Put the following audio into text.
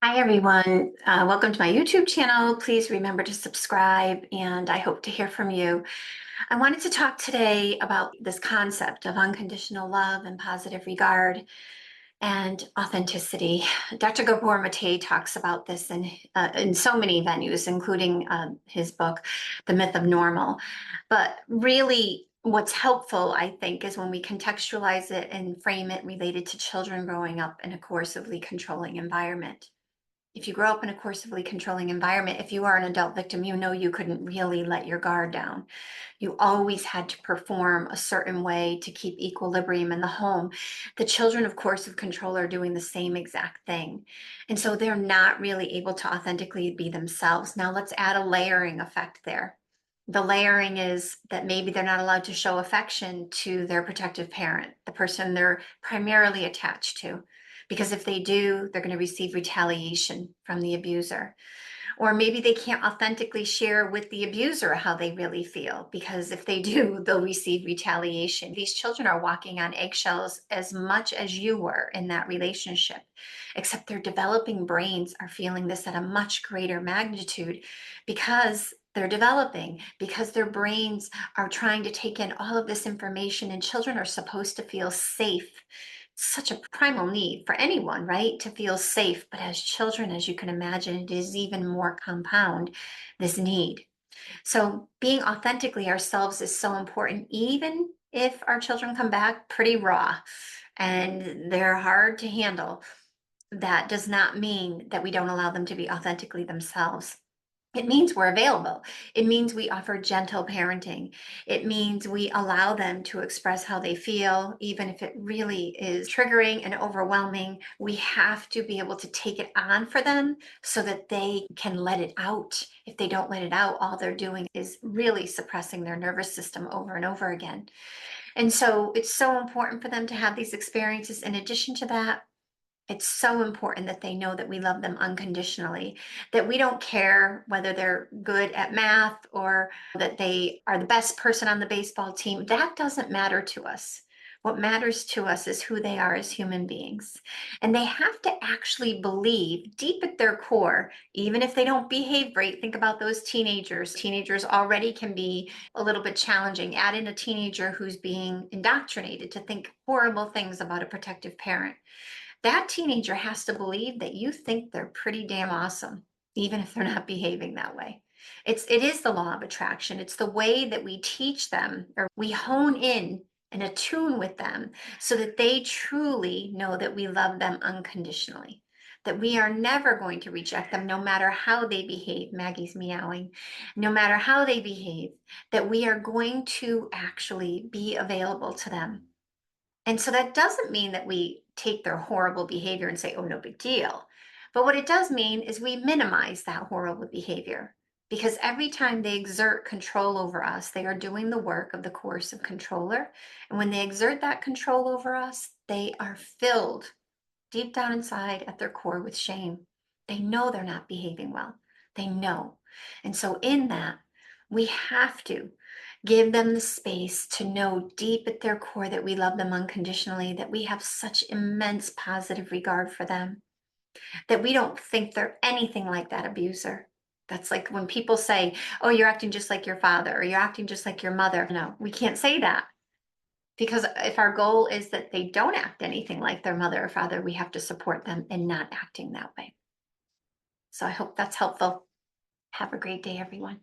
Hi, everyone. Welcome to my YouTube channel. Please remember to subscribe, and I hope to hear from you. I wanted to talk today about this concept of unconditional love and positive regard and authenticity. Dr. Gabor Mate talks about this in so many venues, including his book, The Myth of Normal. But really, what's helpful, I think, is when we contextualize it and frame it related to children growing up in a coercively controlling environment. If you grow up in a coercively controlling environment, if you are an adult victim, you know you couldn't really let your guard down. You always had to perform a certain way to keep equilibrium in the home. The children, of course, of control are doing the same exact thing. And so they're not really able to authentically be themselves. Now let's add a layering effect there. The layering is that maybe they're not allowed to show affection to their protective parent, the person they're primarily attached to, because if they do, they're going to receive retaliation from the abuser. Or maybe they can't authentically share with the abuser how they really feel, because if they do, they'll receive retaliation. These children are walking on eggshells as much as you were in that relationship, except their developing brains are feeling this at a much greater magnitude because they're developing, because their brains are trying to take in all of this information, and children are supposed to feel safe. Such a primal need for anyone, right? To feel safe. But as children, as you can imagine, it is even more compound, this need. So being authentically ourselves is so important, even if our children come back pretty raw and they're hard to handle. That does not mean that we don't allow them to be authentically themselves. It means we're available. It means we offer gentle parenting. It means we allow them to express how they feel, even if it really is triggering and overwhelming. We have to be able to take it on for them so that they can let it out. If they don't let it out, all they're doing is really suppressing their nervous system over and over again. And so it's so important for them to have these experiences. In addition to that, it's so important that they know that we love them unconditionally, that we don't care whether they're good at math or that they are the best person on the baseball team. That doesn't matter to us. What matters to us is who they are as human beings. And they have to actually believe deep at their core, even if they don't behave great. Think about those teenagers. Teenagers already can be a little bit challenging. Add in a teenager who's being indoctrinated to think horrible things about a protective parent. That teenager has to believe that you think they're pretty damn awesome, even if they're not behaving that way. It is the law of attraction. It's the way that we teach them, or we hone in and attune with them so that they truly know that we love them unconditionally, that we are never going to reject them no matter how they behave. Maggie's meowing. No matter how they behave, that we are going to actually be available to them. And so that doesn't mean that we take their horrible behavior and say, oh, no big deal. But what it does mean is we minimize that horrible behavior, because every time they exert control over us, they are doing the work of the coercive controller. And when they exert that control over us, they are filled deep down inside at their core with shame. They know they're not behaving well. They know. And so in that, we have to give them the space to know deep at their core that we love them unconditionally, that we have such immense positive regard for them, that we don't think they're anything like that abuser. That's like when people say, oh, you're acting just like your father, or you're acting just like your mother. No, we can't say that, because if our goal is that they don't act anything like their mother or father, we have to support them in not acting that way. So I hope that's helpful. Have a great day, everyone.